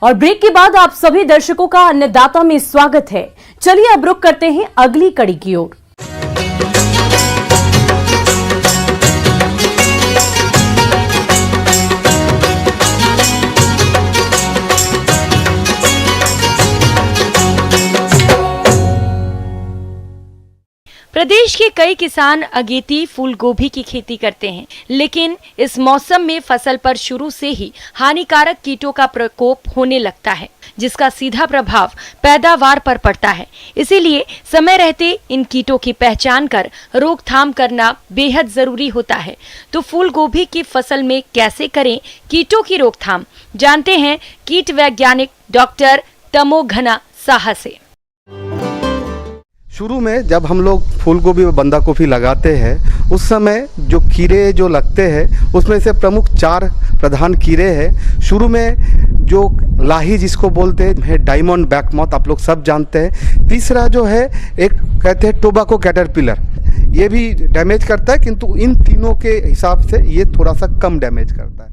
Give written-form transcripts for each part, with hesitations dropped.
और ब्रेक के बाद आप सभी दर्शकों का अन्नदाता में स्वागत है। चलिए अब रुक करते हैं अगली कड़ी की ओर। प्रदेश के कई किसान अगेती फूल गोभी की खेती करते हैं, लेकिन इस मौसम में फसल पर शुरू से ही हानिकारक कीटों का प्रकोप होने लगता है, जिसका सीधा प्रभाव पैदावार पर पड़ता है। इसीलिए समय रहते इन कीटों की पहचान कर रोकथाम करना बेहद जरूरी होता है। तो फूल गोभी की फसल में कैसे करें कीटों की रोकथाम, जानते हैं कीट वैज्ञानिक डॉक्टर तमोघना साहा से। शुरू में जब हम लोग फूल गोभी और बंदा गोभी लगाते हैं उस समय जो कीड़े जो लगते हैं उसमें से प्रमुख 4 प्रधान कीड़े हैं। शुरू में जो लाही जिसको बोलते हैं डायमंड बैक मॉथ, आप लोग सब जानते हैं। तीसरा जो है एक कहते हैं टोबैको कैटरपिलर, ये भी डैमेज करता है, किंतु इन तीनों के हिसाब से ये थोड़ा सा कम डैमेज करता है।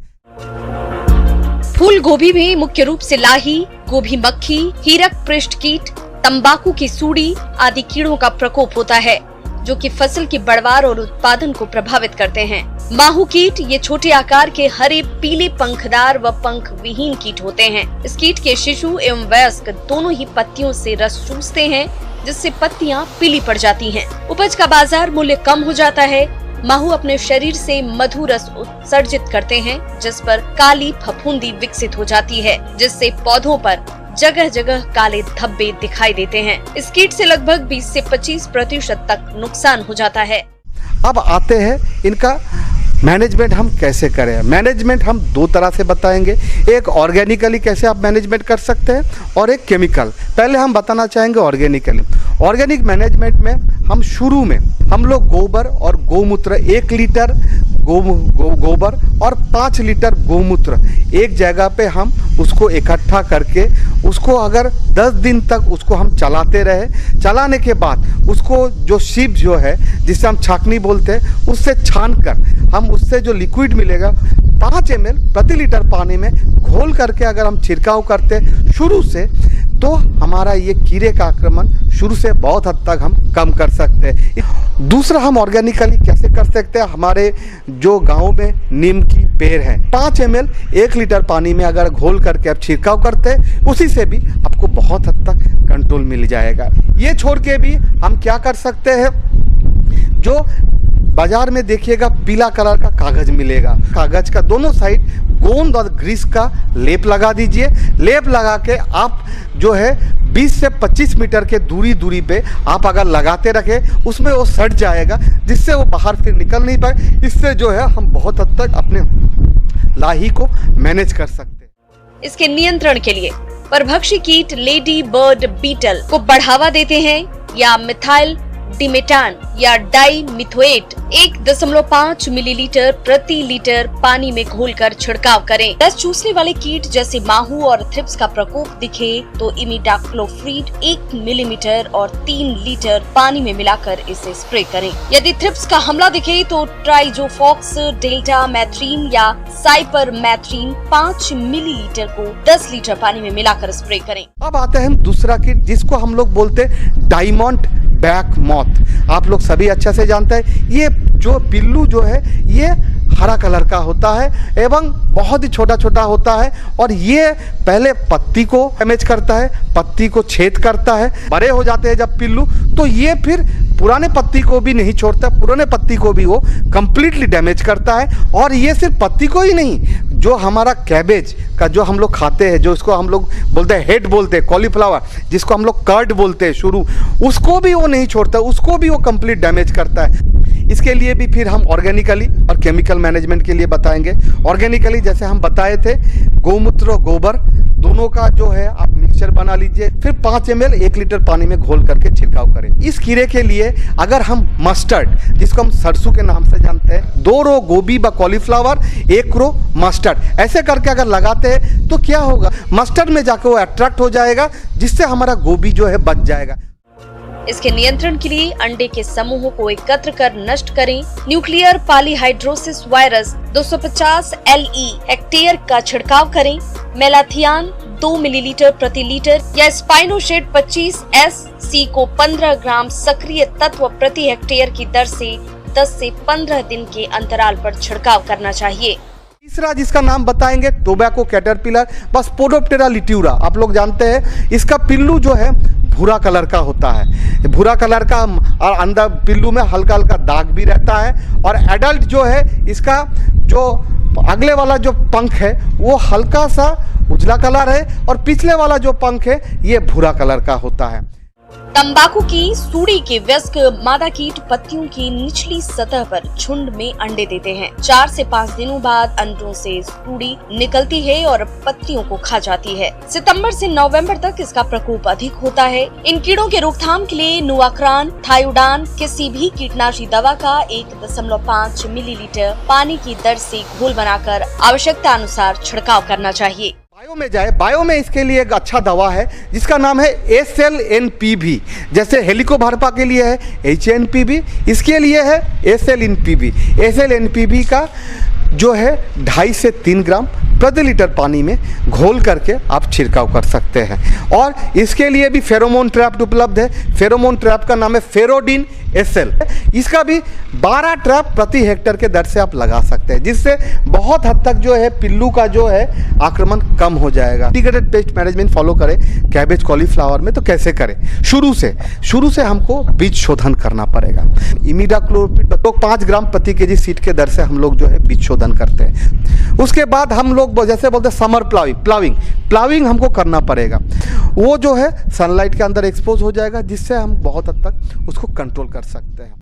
फूल गोभी में मुख्य रूप से लाही, गोभी मक्खी, हीरक पृष्ठ कीट, तंबाकू की सूड़ी आदि कीड़ों का प्रकोप होता है, जो कि फसल की बढ़वार और उत्पादन को प्रभावित करते हैं। माहू कीट ये छोटे आकार के हरे पीले पंखदार व पंख विहीन कीट होते हैं। इस कीट के शिशु एवं वयस्क दोनों ही पत्तियों से रस चूसते हैं, जिससे पत्तियां पीली पड़ जाती हैं। उपज का बाजार मूल्य कम हो जाता है। माहू अपने शरीर से मधु रस उत्सर्जित करते हैं, जिस पर काली फफूंदी विकसित हो जाती है, जिससे पौधों पर जगह जगह काले धब्बे दिखाई देते हैं। इस कीट से लगभग 20 से 25% तक नुकसान हो जाता है। अब आते हैं इनका मैनेजमेंट हम कैसे करें। मैनेजमेंट हम 2 तरह से बताएंगे, एक ऑर्गेनिकली कैसे आप मैनेजमेंट कर सकते हैं और एक केमिकल। पहले हम बताना चाहेंगे ऑर्गेनिकली। ऑर्गेनिक मैनेजमेंट में हम शुरू में हम लोग गोबर और गौमूत्र 1 लीटर गोबर और 5 लीटर गौमूत्र एक जगह पे हम उसको इकट्ठा करके उसको अगर 10 दिन तक उसको हम चलाते रहे। चलाने के बाद उसको जो सीप जो है जिसे हम छाकनी बोलते हैं उससे छान कर हम उससे जो लिक्विड मिलेगा 5 ml प्रति लीटर पानी में घोल करके अगर हम छिड़काव करते शुरू से, तो हमारा ये कीड़े का आक्रमण शुरू से बहुत हद तक हम कम कर सकते हैं। दूसरा हम ऑर्गेनिकली कैसे कर सकते हैं, हमारे जो गांव में नीम की पेड़ है 5 ml 1 लीटर पानी में अगर घोल करके आप छिड़काव करते हैं, उसी से भी आपको बहुत हद तक कंट्रोल मिल जाएगा। ये छोड़ के भी हम क्या कर सकते हैं, जो बाजार में देखिएगा पीला कलर का कागज मिलेगा, कागज का दोनों साइड गोंद और ग्रीस का लेप लगा दीजिए। लेप लगा के आप जो है 20 से 25 मीटर के दूरी पे आप अगर लगाते रखें, उसमें वो सट जाएगा, जिससे वो बाहर फिर निकल नहीं पाए। इससे जो है हम बहुत हद तक अपने लाही को मैनेज कर सकते हैं। इसके नियंत्रण के लिए परभक्षी कीट लेडी बर्ड बीटल को बढ़ावा देते हैं या मिथाइल डिमेटान या डाइमिथोएट 1.5 मिलीलीटर प्रति लीटर पानी में घोलकर छिड़काव करें। रस चूसने वाले कीट जैसे माहू और थ्रिप्स का प्रकोप दिखे तो इमिडाक्लोप्रिड 1 मिलीमीटर और 3 लीटर पानी में मिलाकर इसे स्प्रे करें। यदि थ्रिप्स का हमला दिखे तो ट्राइजोफॉक्स डेल्टा मैथ्रीन या साइपर मैथ्रीन 5 मिलीलीटर को 10 लीटर पानी में मिलाकर स्प्रे करें। अब आते हैं हम दूसरा कीट जिसको हम लोग बोलते हैं डायमंड बैक मॉथ। आप लोग सभी अच्छा से जानते हैं, ये जो पिल्लू जो है ये हरा कलर का होता है एवं बहुत ही छोटा छोटा होता है, और ये पहले पत्ती को डैमेज करता है, पत्ती को छेद करता है। बड़े हो जाते हैं जब पिल्लू, तो ये फिर पुराने पत्ती को भी नहीं छोड़ता, पुराने पत्ती को भी वो कंप्लीटली डैमेज करता है। और ये सिर्फ पत्ती को ही नहीं, जो हमारा कैबेज का जो हम लोग खाते हैं, जो इसको हम लोग बोलते हैं हेड बोलते हैं, कॉलीफ्लावर जिसको हम लोग कर्ड बोलते हैं शुरू, उसको भी वो नहीं छोड़ता, उसको भी वो कंप्लीट डैमेज करता है। इसके लिए भी फिर हम ऑर्गेनिकली और केमिकल मैनेजमेंट के लिए बताएंगे। ऑर्गेनिकली जैसे हम बताए थे, गौमूत्र और गोबर दोनों का जो है आप मिक्सचर बना लीजिए, फिर 5 ml 1 लीटर पानी में घोल करके छिड़काव करें। इस कीड़े के लिए अगर हम मस्टर्ड, जिसको हम सरसों के नाम से जानते हैं, 2 रो गोभी व कॉलीफ्लावर 1 रो मस्टर्ड ऐसे करके अगर लगाते हैं तो क्या होगा, मस्टर्ड में जाकर वो अट्रैक्ट हो जाएगा, जिससे हमारा गोभी जो है बच जाएगा। इसके नियंत्रण के लिए अंडे के समूहों को एकत्र कर नष्ट करें। Nuclear polyhedrosis virus 250 LE hectare का छिड़काव करें। मेलाथियान 2 मिलीलीटर प्रति लीटर या स्पाइनोशेड 25 SC को 15 ग्राम सक्रिय तत्व प्रति हेक्टेयर की दर से 10 से 15 दिन के अंतराल पर छिड़काव करना चाहिए। तीसरा जिसका नाम बताएंगे टोबैको कैटरपिलर, बस पोडोप्टेरा लिट्यूरा। आप लोग जानते हैं इसका पिल्लू जो है भूरा कलर का होता है, भूरा कलर का, और अंदर पिल्लू में हल्का हल्का दाग भी रहता है। और एडल्ट जो है इसका जो अगले वाला जो पंख है वो हल्का सा उजला कलर है और पिछले वाला जो पंख है ये भूरा कलर का होता है। तंबाकू की सूड़ी के वयस्क मादा कीट पत्तियों की निचली सतह पर झुंड में अंडे देते हैं। 4 से 5 दिनों बाद अंडों से सूड़ी निकलती है और पत्तियों को खा जाती है। सितंबर से नवंबर तक इसका प्रकोप अधिक होता है। इन कीड़ों के रोकथाम के लिए नुआक्रान, थायोडान किसी भी कीटनाशी दवा का 1.5 मिलीलीटर पानी की दर से घोल बनाकर आवश्यकता अनुसार छिड़काव करना चाहिए। बायो में जाए, बायो में इसके लिए एक अच्छा दवा है जिसका नाम है SLNPV। जैसे हेलिकोबार्पा के लिए है HNPV, इसके लिए है SLNPV। SLNPV का जो है 2.5 से 3 ग्राम प्रति लीटर पानी में घोल करके आप छिड़काव कर सकते हैं। और इसके लिए भी फेरोमोन ट्रैप उपलब्ध है। फेरोमोन ट्रैप का नाम है फेरोडिन SL। इसका भी 12 ट्रैप प्रति हेक्टेयर के दर से आप लगा सकते हैं, जिससे बहुत हद तक जो है पिल्लू का जो है आक्रमण कम हो जाएगा। इंटीग्रेटेड पेस्ट मैनेजमेंट फॉलो करें कैबेज कॉलीफ्लावर में तो कैसे करें? शुरू से हमको बीज शोधन करना पड़ेगा। इमिडाक्लोप्रिड 5 ग्राम प्रति केजी सीड के दर से हम लोग जो है बीज शोधन करते हैं। उसके बाद हम लोग जैसे बोलते हैं समर प्लाविंग हमको करना पड़ेगा। वो जो है सनलाइट के अंदर एक्सपोज हो जाएगा, जिससे हम बहुत हद तक उसको कंट्रोल कर सकते हैं।